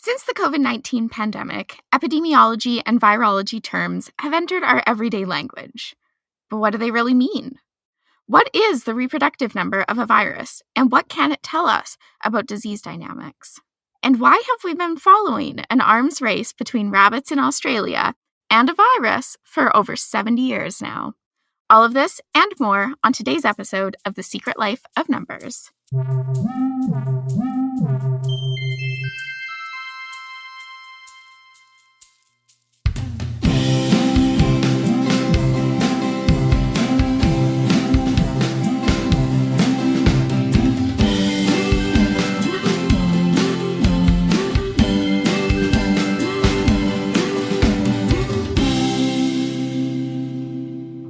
Since the COVID-19 pandemic, epidemiology and virology terms have entered our everyday language. But what do they really mean? What is the reproductive number of a virus, and what can it tell us about disease dynamics? And why have we been following an arms race between rabbits in Australia and a virus for over 70 years now? All of this and more on today's episode of The Secret Life of Numbers.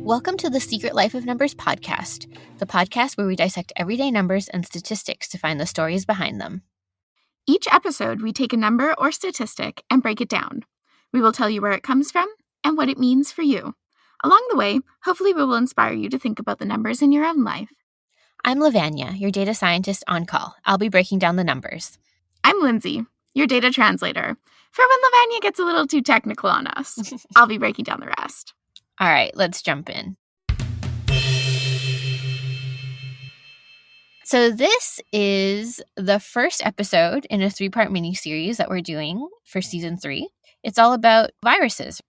Welcome to the Secret Life of Numbers podcast, the podcast where we dissect everyday numbers and statistics to find the stories behind them. Each episode, we take a number or statistic and break it down. We will tell you where it comes from and what it means for you. Along the way, hopefully we will inspire you to think about the numbers in your own life. I'm Levannia, your data scientist on call. I'll be breaking down the numbers. I'm Lindsay, your data translator. For when Levannia gets a little too technical on us, I'll be breaking down the rest. All right, let's jump in. So this is the first episode in a 3-part mini-series that we're doing for season 3. It's all about viruses.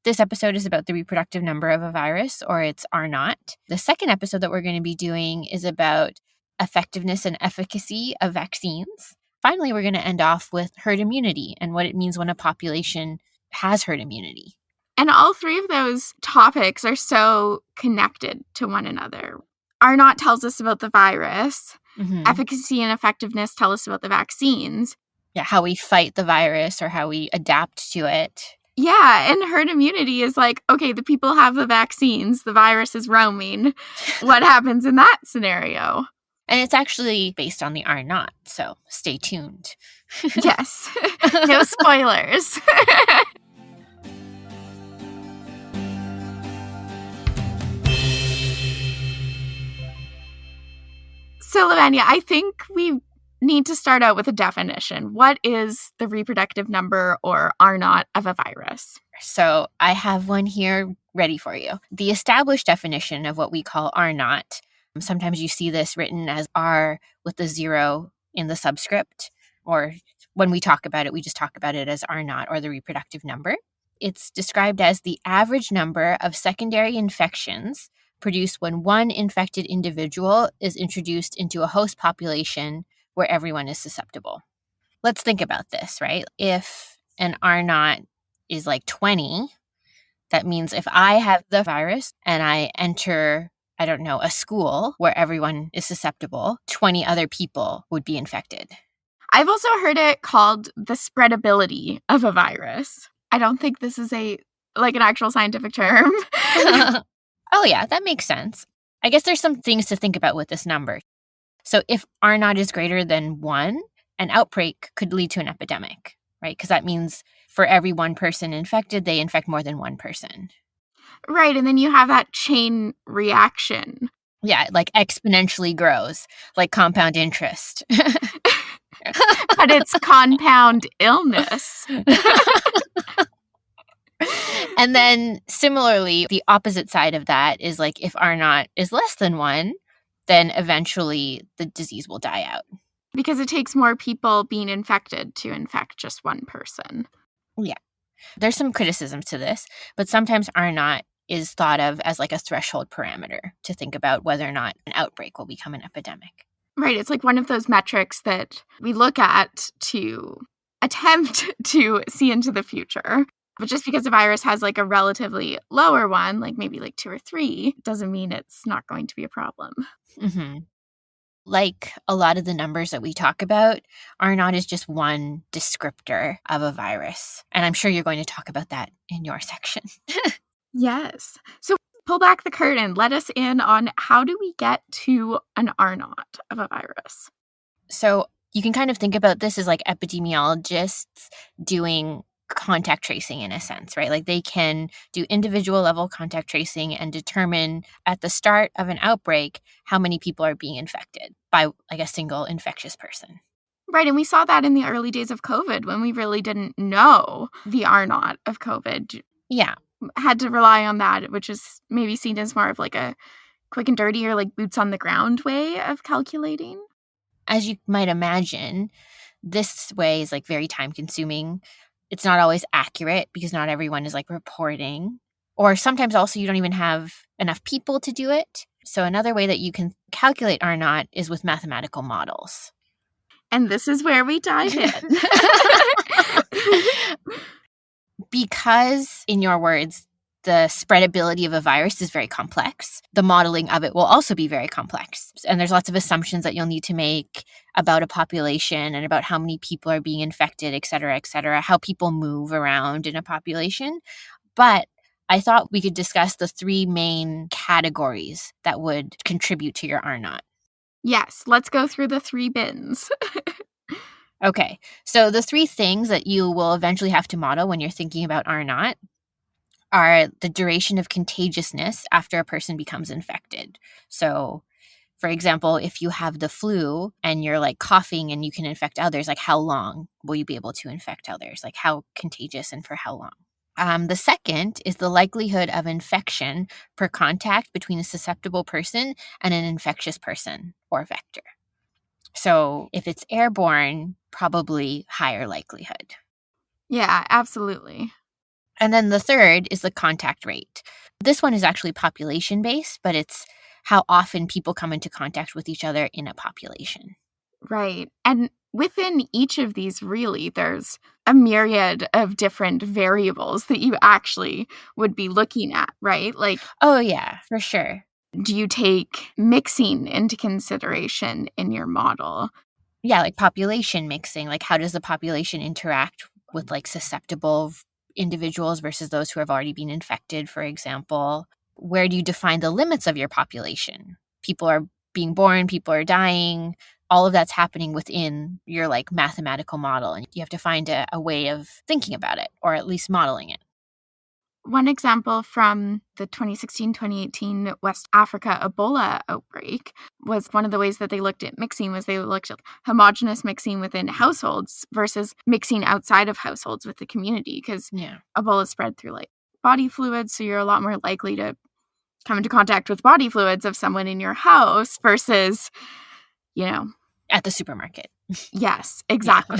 This episode is about the reproductive number of a virus, or its Rnaught. The second episode that we're going to be doing is about effectiveness and efficacy of vaccines. Finally, we're going to end off with herd immunity and what it means when a population has herd immunity. And all three of those topics are so connected to one another. Rnaught tells us about the virus. Mm-hmm. Efficacy and effectiveness tell us about the vaccines. Yeah, how we fight the virus or how we adapt to it. Yeah, and herd immunity is like, okay, the people have the vaccines, the virus is roaming. What happens in that scenario? And it's actually based on the Rnaught, so stay tuned. Yes, no spoilers. So, Levannia, I think we need to start out with a definition. What is the reproductive number, or Rnaught, of a virus? So I have one here ready for you. The established definition of what we call Rnaught, sometimes you see this written as R with the 0 in the subscript, or when we talk about it, we just talk about it as Rnaught, or the reproductive number. It's described as the average number of secondary infections produced when one infected individual is introduced into a host population where everyone is susceptible. Let's think about this, right? If an Rnaught is like 20, that means if I have the virus and I enter, a school where everyone is susceptible, 20 other people would be infected. I've also heard it called the spreadability of a virus. I don't think this is an actual scientific term. Oh, yeah, that makes sense. I guess there's some things to think about with this number. So if Rnaught is greater than 1, an outbreak could lead to an epidemic, right? Because that means for every one person infected, they infect more than one person. Right, and then you have that chain reaction. Yeah, it exponentially grows, like compound interest. But it's compound illness. And then similarly, the opposite side of that is if Rnaught is less than 1, then eventually the disease will die out. Because it takes more people being infected to infect just one person. Yeah. There's some criticism to this, but sometimes Rnaught is thought of as a threshold parameter to think about whether or not an outbreak will become an epidemic. Right. It's one of those metrics that we look at to attempt to see into the future. But just because a virus has a relatively lower one, maybe 2 or 3, doesn't mean it's not going to be a problem. Mm-hmm. Like a lot of the numbers that we talk about, Rnaught is just one descriptor of a virus. And I'm sure you're going to talk about that in your section. Yes. So pull back the curtain. Let us in on how do we get to an Rnaught of a virus? So you can kind of think about this as epidemiologists doing contact tracing in a sense, right? They can do individual level contact tracing and determine at the start of an outbreak how many people are being infected by a single infectious person. Right, and we saw that in the early days of COVID when we really didn't know the Rnaught of COVID. Yeah. Had to rely on that, which is maybe seen as more of like a quick and dirty or like boots on the ground way of calculating. As you might imagine, this way is like very time consuming. It's not always accurate because not everyone is like reporting. Or sometimes also you don't even have enough people to do it. So another way that you can calculate Rnaught is with mathematical models. And this is where we dive in. Because, in your words, the spreadability of a virus is very complex, the modeling of it will also be very complex. And there's lots of assumptions that you'll need to make about a population and about how many people are being infected, et cetera, how people move around in a population. But I thought we could discuss the 3 main categories that would contribute to your Rnaught. Yes, let's go through the 3 bins. Okay, so the 3 things that you will eventually have to model when you're thinking about Rnaught are the duration of contagiousness after a person becomes infected. So, for example, if you have the flu and you're like coughing and you can infect others, like how long will you be able to infect others? Like how contagious and for how long? The second is the likelihood of infection per contact between a susceptible person and an infectious person or vector. So if it's airborne, probably higher likelihood. Yeah, absolutely. And then the third is the contact rate. This one is actually population-based, but it's how often people come into contact with each other in a population. Right. And within each of these, really, there's a myriad of different variables that you actually would be looking at, right? Like, oh, yeah, for sure. Do you take mixing into consideration in your model? Yeah, like population mixing. Like, how does the population interact with like susceptible individuals versus those who have already been infected, for example? Where do you define the limits of your population? People are being born, people are dying. All of that's happening within your like mathematical model. And you have to find a way of thinking about it, or at least modeling it. One example from the 2016-2018 West Africa Ebola outbreak was one of the ways that they looked at mixing was they looked at homogenous mixing within households versus mixing outside of households with the community, because Ebola spread through like body fluids, so you're a lot more likely to come into contact with body fluids of someone in your house versus, at the supermarket. Yes, exactly.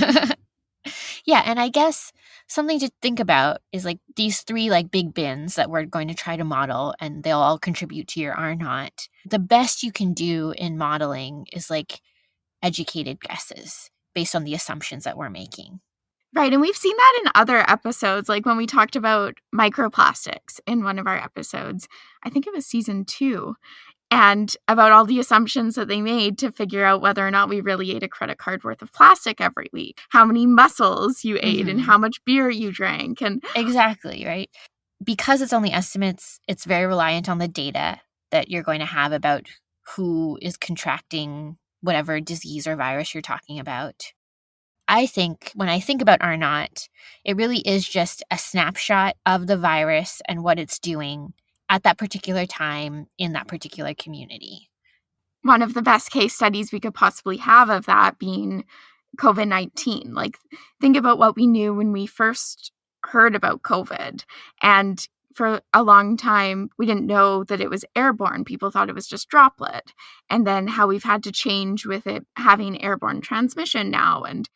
Yeah, and I guess something to think about is like these 3 like big bins that we're going to try to model, and they'll all contribute to your Rnaught. The best you can do in modeling is like educated guesses based on the assumptions that we're making. Right, and we've seen that in other episodes, like when we talked about microplastics in one of our episodes. I think it was season 2. And about all the assumptions that they made to figure out whether or not we really ate a credit card worth of plastic every week, how many mussels you ate, and how much beer you drank. And exactly, right? Because it's only estimates, it's very reliant on the data that you're going to have about who is contracting whatever disease or virus you're talking about. I think when I think about Rnaught, it really is just a snapshot of the virus and what it's doing at that particular time in that particular community. One of the best case studies we could possibly have of that being COVID-19. Like, think about what we knew when we first heard about COVID. And for a long time, we didn't know that it was airborne. People thought it was just droplet. And then how we've had to change with it having airborne transmission now, and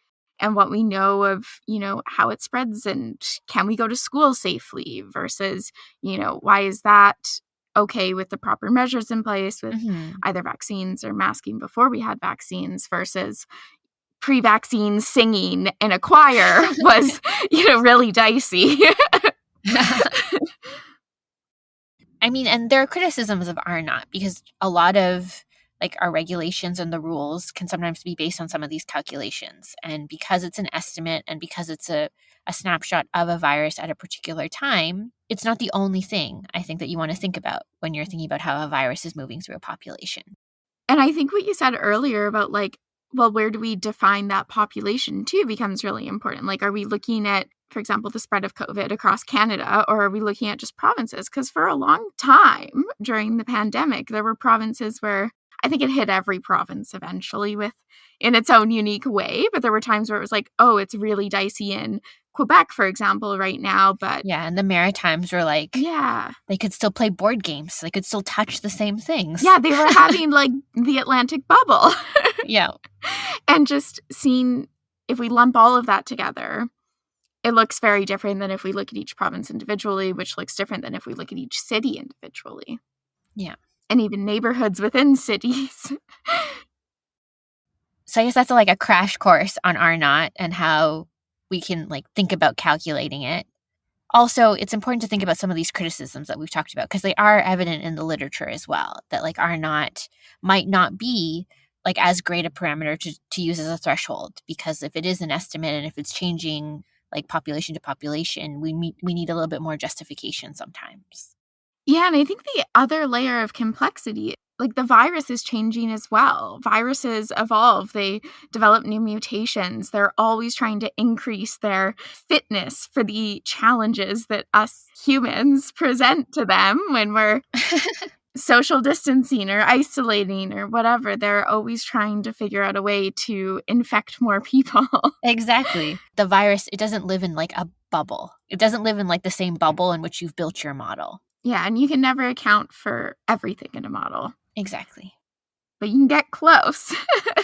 what we know of, how it spreads, and can we go to school safely versus, why is that okay with the proper measures in place with either vaccines or masking before we had vaccines versus pre-vaccine singing in a choir was, really dicey. I mean, and there are criticisms of Rnaught because a lot of like our regulations and the rules can sometimes be based on some of these calculations. And because it's an estimate and because it's a snapshot of a virus at a particular time, it's not the only thing I think that you want to think about when you're thinking about how a virus is moving through a population. And I think what you said earlier about like, well, where do we define that population too becomes really important. Like, are we looking at, for example, the spread of COVID across Canada, or are we looking at just provinces? Because for a long time during the pandemic, there were provinces where I think it hit every province eventually in its own unique way. But there were times where it was like, oh, it's really dicey in Quebec, for example, right now. But yeah, and the Maritimes were like, yeah, they could still play board games. They could still touch the same things. Yeah, they were having like the Atlantic bubble. Yeah. And just seeing, if we lump all of that together, it looks very different than if we look at each province individually, which looks different than if we look at each city individually. Yeah. And even neighborhoods within cities. So I guess that's like a crash course on Rnaught and how we can like think about calculating it. Also, it's important to think about some of these criticisms that we've talked about because they are evident in the literature as well, that like Rnaught might not be like as great a parameter to use as a threshold, because if it is an estimate and if it's changing like population to population, we need a little bit more justification sometimes. Yeah, and I think the other layer of complexity, like the virus is changing as well. Viruses evolve. They develop new mutations. They're always trying to increase their fitness for the challenges that us humans present to them when we're social distancing or isolating or whatever. They're always trying to figure out a way to infect more people. Exactly. The virus, it doesn't live in like a bubble. It doesn't live in like the same bubble in which you've built your model. Yeah, and you can never account for everything in a model. Exactly. But you can get close.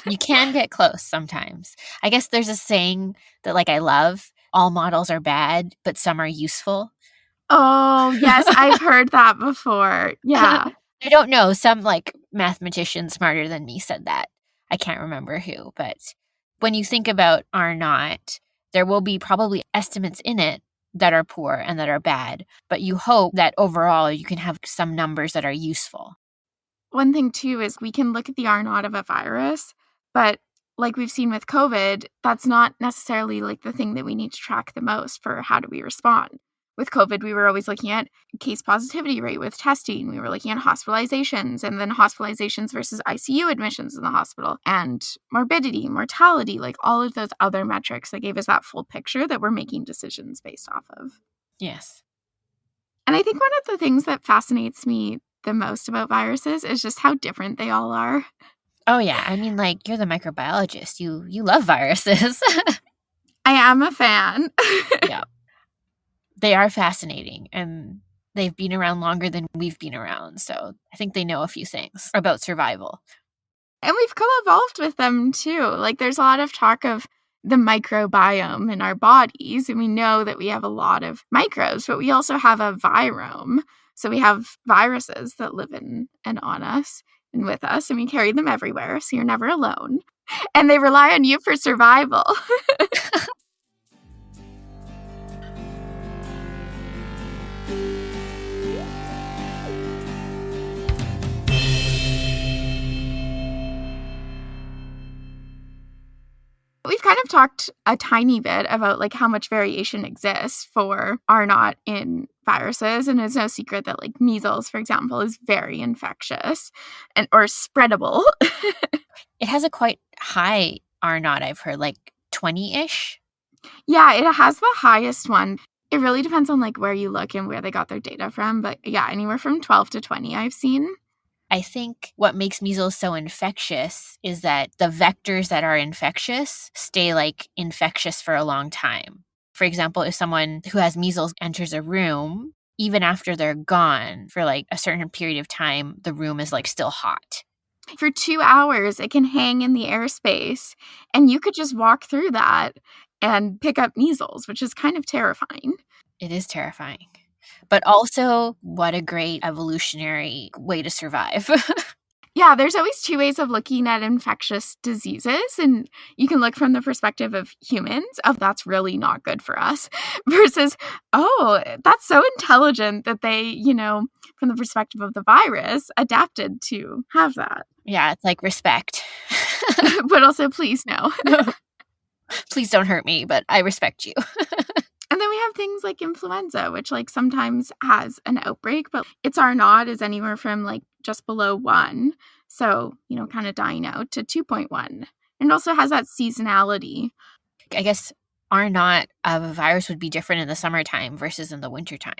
You can get close sometimes. I guess there's a saying that like I love, all models are bad, but some are useful. Oh, yes, I've heard that before. Yeah. I don't know. Some like mathematician smarter than me said that. I can't remember who, but when you think about Rnaught, there will be probably estimates in it that are poor and that are bad, but you hope that overall you can have some numbers that are useful. One thing, too, is we can look at the Rnaught of a virus, but like we've seen with COVID, that's not necessarily like the thing that we need to track the most for how do we respond. With COVID, we were always looking at case positivity rate with testing. We were looking at hospitalizations and then hospitalizations versus ICU admissions in the hospital and morbidity, mortality, like all of those other metrics that gave us that full picture that we're making decisions based off of. Yes. And I think one of the things that fascinates me the most about viruses is just how different they all are. Oh, yeah. I mean, like, you're the microbiologist. You love viruses. I am a fan. Yeah. They are fascinating, and they've been around longer than we've been around. So I think they know a few things about survival. And we've co-evolved with them, too. Like, there's a lot of talk of the microbiome in our bodies, and we know that we have a lot of microbes, but we also have a virome. So we have viruses that live in and on us and with us, and we carry them everywhere, so you're never alone. And they rely on you for survival. We've kind of talked a tiny bit about like how much variation exists for Rnaught in viruses, and it's no secret that like measles, for example, is very infectious and or spreadable. It has a quite high Rnaught, I've heard, like 20-ish. Yeah, it has the highest one. It really depends on like where you look and where they got their data from, but yeah, anywhere from 12 to 20 I've seen. I think what makes measles so infectious is that the vectors that are infectious stay like infectious for a long time. For example, if someone who has measles enters a room, even after they're gone for like a certain period of time, the room is like still hot. For 2 hours, it can hang in the airspace, and you could just walk through that and pick up measles, which is kind of terrifying. It is terrifying. But also, what a great evolutionary way to survive. Yeah, there's always two ways of looking at infectious diseases, and you can look from the perspective of humans, of that's really not good for us, versus, oh, that's so intelligent that they, you know, from the perspective of the virus, adapted to have that. Yeah, it's like respect. But also, please no. Please don't hurt me, but I respect you. And then we have things like influenza, which like sometimes has an outbreak, but its Rnaught is anywhere from like just below 1. So, you know, kind of dying out to 2.1. And it also has that seasonality. I guess Rnaught of a virus would be different in the summertime versus in the wintertime.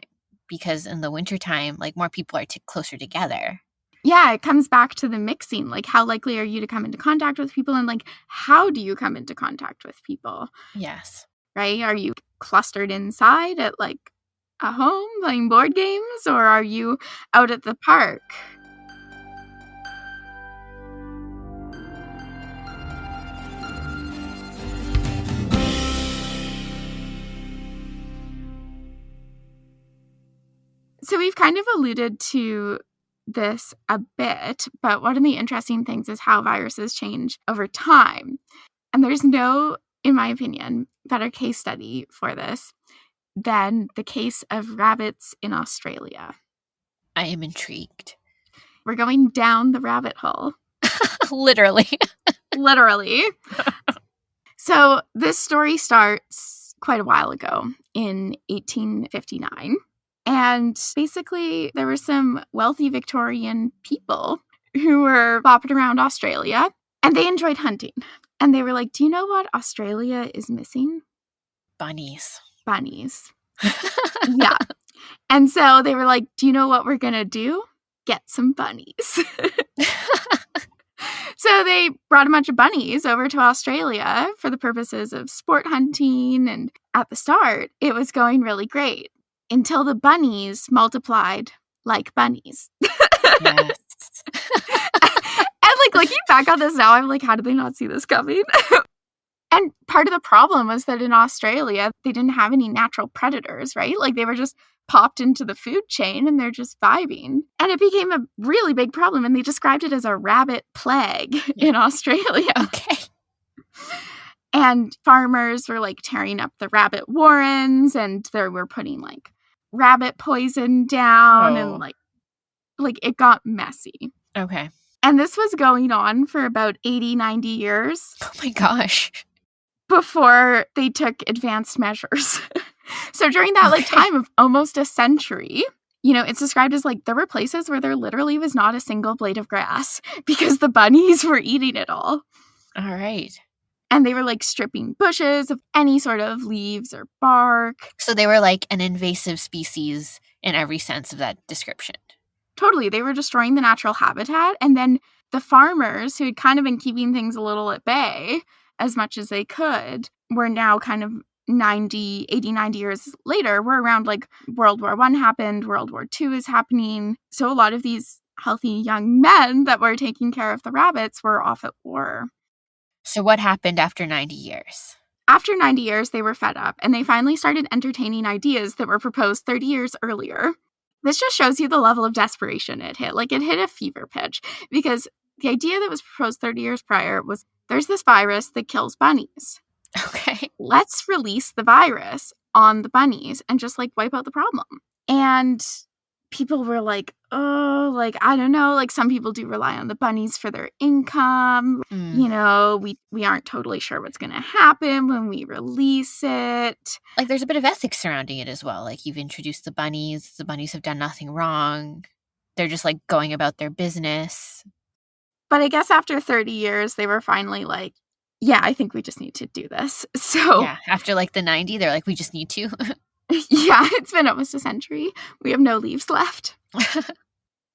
Because in the wintertime, like more people are closer together. Yeah, it comes back to the mixing. Like, how likely are you to come into contact with people? And, like, how do you come into contact with people? Yes. Right? Are you clustered inside at, like, a home playing board games? Or are you out at the park? So we've kind of alluded to this a bit, but one of the interesting things is how viruses change over time. And there's no, in my opinion, better case study for this than the case of rabbits in Australia. I am intrigued. We're going down the rabbit hole. Literally. Literally. So this story starts quite a while ago in 1859. And basically, there were some wealthy Victorian people who were bopping around Australia, and they enjoyed hunting. And they were like, do you know what Australia is missing? Bunnies. Bunnies. Yeah. And so they were like, do you know what we're going to do? Get some bunnies. So they brought a bunch of bunnies over to Australia for the purposes of sport hunting. And at the start, it was going really great until the bunnies multiplied like bunnies. Yes. And like looking back on this now, I'm like, how did they not see this coming? And part of the problem was that in Australia, they didn't have any natural predators, right? Like they were just popped into the food chain and they're just vibing. And it became a really big problem. And they described it as a rabbit plague in Australia. Okay. And farmers were like tearing up the rabbit warrens and they were putting like rabbit poison down and like it got messy. Okay. And this was going on for about 80, 90 years. Oh my gosh. Before they took advanced measures. So during that like time of almost a century, you know, it's described as like there were places where there literally was not a single blade of grass because the bunnies were eating it all. All right. And they were like stripping bushes of any sort of leaves or bark. So they were like an invasive species in every sense of that description. Totally. They were destroying the natural habitat. And then the farmers who had kind of been keeping things a little at bay as much as they could were now kind of 90 years later. We're around like World War I happened, World War II is happening. So a lot of these healthy young men that were taking care of the rabbits were off at war. So what happened after 90 years? After 90 years, they were fed up and they finally started entertaining ideas that were proposed 30 years earlier. This just shows you the level of desperation it hit. Like it hit a fever pitch because the idea that was proposed 30 years prior was there's this virus that kills bunnies. Okay. Let's release the virus on the bunnies and just like wipe out the problem. And people were like, oh, like, I don't know. Like some people do rely on the bunnies for their income. You know, we aren't totally sure what's going to happen when we release it. Like there's a bit of ethics surrounding it as well. Like you've introduced the bunnies have done nothing wrong. They're just like going about their business. But I guess after 30 years, they were finally like, yeah, I think we just need to do this. So yeah, after like the 90, they're like, we just need to. Yeah, it's been almost a century. We have no leaves left.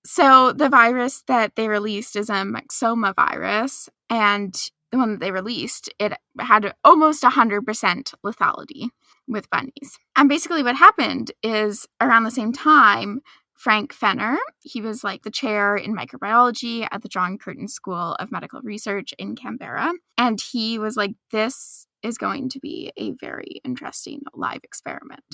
So the virus that they released is a myxoma virus. And the one that they released, it had almost 100% lethality with bunnies. And basically what happened is around the same time, Frank Fenner, he was like the chair in microbiology at the John Curtin School of Medical Research in Canberra. And he was like, this is going to be a very interesting live experiment.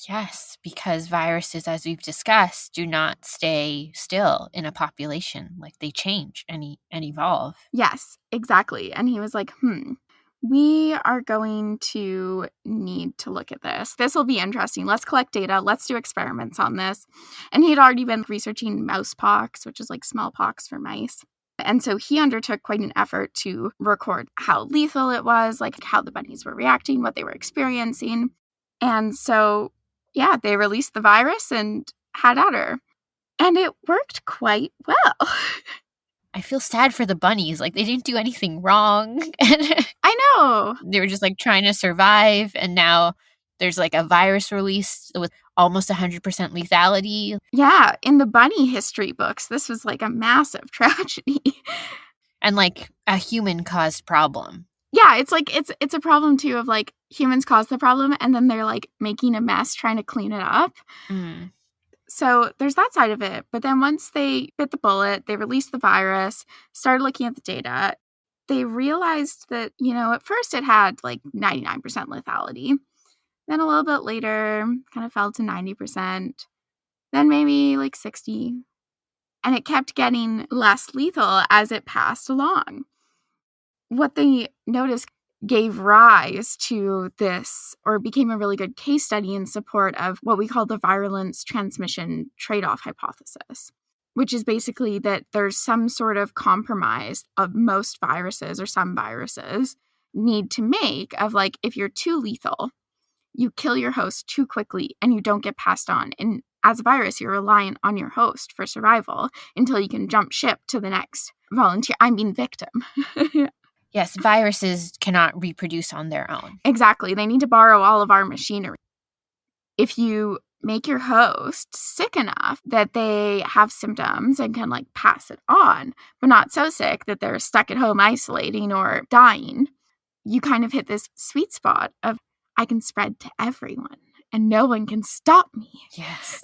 Yes, because viruses, as we've discussed, do not stay still in a population. Like they change and evolve. Yes, exactly. And he was like, we are going to need to look at this. This will be interesting. Let's collect data. Let's do experiments on this. And he had already been researching mousepox, which is like smallpox for mice. And so he undertook quite an effort to record how lethal it was, like how the bunnies were reacting, what they were experiencing. And so, yeah, they released the virus and had at her. And it worked quite well. I feel sad for the bunnies. Like they didn't do anything wrong. I know. They were just like trying to survive. And now There's like a virus released with almost 100% lethality. Yeah, in the bunny history books, this was like a massive tragedy. And like a human-caused problem. Yeah, it's like it's a problem too of like humans caused the problem and then they're like making a mess trying to clean it up. So there's that side of it. But then once they bit the bullet, they released the virus, started looking at the data, they realized that, at first it had like 99% lethality. Then a little bit later, kind of fell to 90%. Then maybe like 60. And it kept getting less lethal as it passed along. What they noticed gave rise to this, or became a really good case study in support of what we call the virulence transmission trade-off hypothesis, which is basically that there's some sort of compromise of most viruses, or some viruses need to make of like, if you're too lethal, you kill your host too quickly and you don't get passed on. And as a virus, you're reliant on your host for survival until you can jump ship to the next victim. Yes, viruses cannot reproduce on their own. Exactly. They need to borrow all of our machinery. If you make your host sick enough that they have symptoms and can like pass it on, but not so sick that they're stuck at home isolating or dying, you kind of hit this sweet spot of I can spread to everyone and no one can stop me. Yes.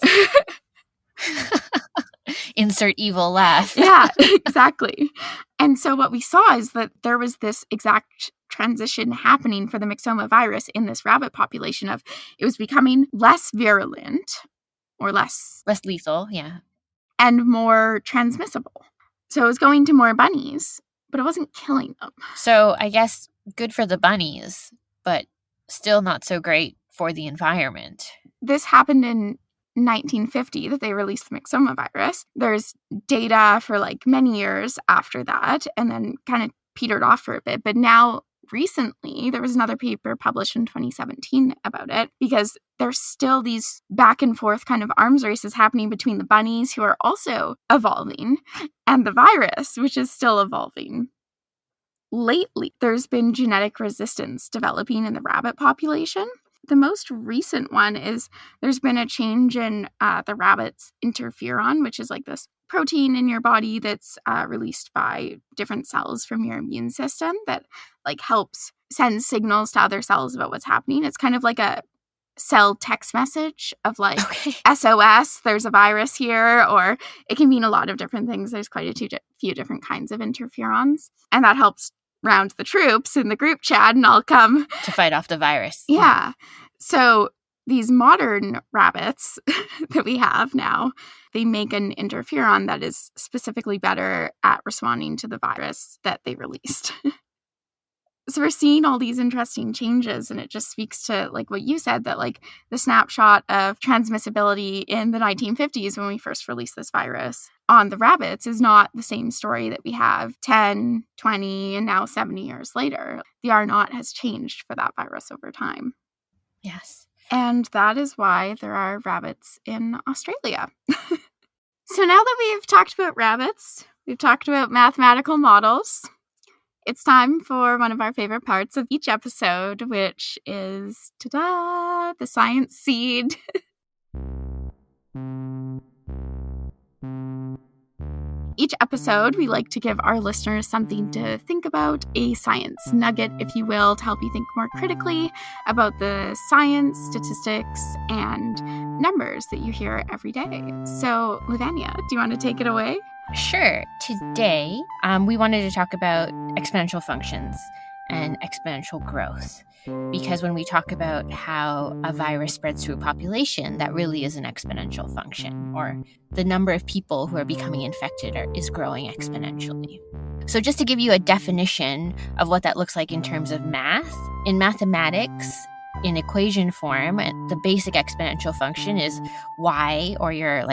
Insert evil laugh. Yeah, exactly. And so what we saw is that there was this exact transition happening for the myxoma virus in this rabbit population of it was becoming less virulent or less lethal, yeah, and more transmissible. So it was going to more bunnies, but it wasn't killing them. So I guess good for the bunnies, but still not so great for the environment. This happened in 1950 that they released the myxoma virus. There's data for like many years after that and then kind of petered off for a bit. But now recently there was another paper published in 2017 about it because there's still these back and forth kind of arms races happening between the bunnies who are also evolving and the virus, which is still evolving. Lately, there's been genetic resistance developing in the rabbit population. The most recent one is there's been a change in the rabbit's interferon, which is like this protein in your body that's released by different cells from your immune system that like helps send signals to other cells about what's happening. It's kind of like a cell text message of like SOS, there's a virus here, or it can mean a lot of different things. There's quite a few different kinds of interferons, and that helps round the troops in the group chat and I'll come to fight off the virus. Yeah. So these modern rabbits that we have now, they make an interferon that is specifically better at responding to the virus that they released. So we're seeing all these interesting changes, and it just speaks to like what you said, that like the snapshot of transmissibility in the 1950s when we first released this virus on the rabbits is not the same story that we have 10, 20, and now 70 years later. The Rnaught has changed for that virus over time. Yes. And that is why there are rabbits in Australia. So now that we've talked about rabbits, we've talked about mathematical models, it's time for one of our favorite parts of each episode, which is, ta-da, the science seed. Each episode, we like to give our listeners something to think about, a science nugget, if you will, to help you think more critically about the science, statistics, and numbers that you hear every day. So, Levannia, do you want to take it away? Sure. Today, we wanted to talk about exponential functions and exponential growth. Because when we talk about how a virus spreads through a population, that really is an exponential function, or the number of people who are becoming infected is growing exponentially. So just to give you a definition of what that looks like in terms of math, in mathematics, in equation form, the basic exponential function is y, or your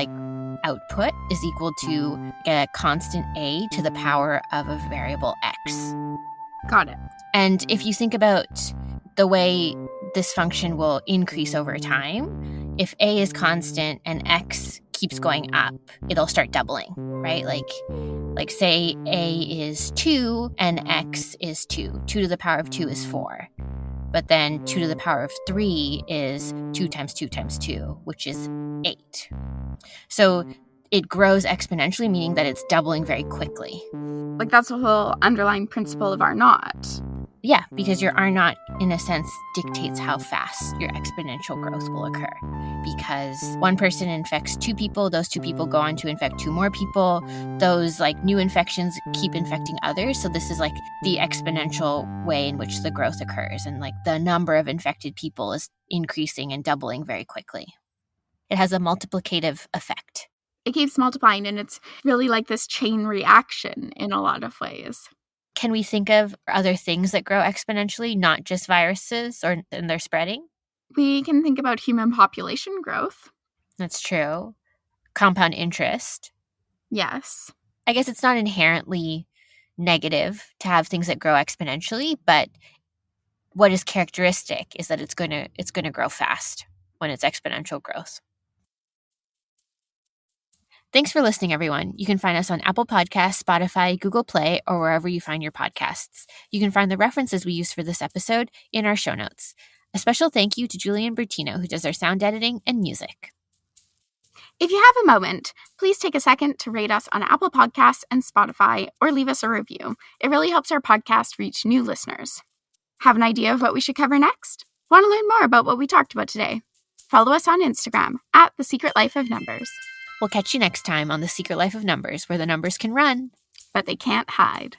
output, is equal to a constant a to the power of a variable x. Got it. And if you think about the way this function will increase over time, if a is constant and x keeps going up, it'll start doubling, right? Like say a is 2 and x is 2. 2 to the power of 2 is 4. But then 2 to the power of 3 is 2 times 2 times 2, which is 8. So it grows exponentially, meaning that it's doubling very quickly. Like, that's the whole underlying principle of Rnaught. Yeah, because your R0, in a sense, dictates how fast your exponential growth will occur. Because one person infects 2 people, those 2 people go on to infect 2 more people. Those new infections keep infecting others. So this is the exponential way in which the growth occurs. And the number of infected people is increasing and doubling very quickly. It has a multiplicative effect. It keeps multiplying, and it's really like this chain reaction in a lot of ways. Can we think of other things that grow exponentially, not just viruses and they're spreading? We can think about human population growth. That's true. Compound interest. Yes. I guess it's not inherently negative to have things that grow exponentially, but what is characteristic is that it's going to grow fast when it's exponential growth. Thanks for listening, everyone. You can find us on Apple Podcasts, Spotify, Google Play, or wherever you find your podcasts. You can find the references we used for this episode in our show notes. A special thank you to Julian Bertino, who does our sound editing and music. If you have a moment, please take a second to rate us on Apple Podcasts and Spotify, or leave us a review. It really helps our podcast reach new listeners. Have an idea of what we should cover next? Want to learn more about what we talked about today? Follow us on Instagram at The Secret Life of Numbers. We'll catch you next time on The Secret Life of Numbers, where the numbers can run, but they can't hide.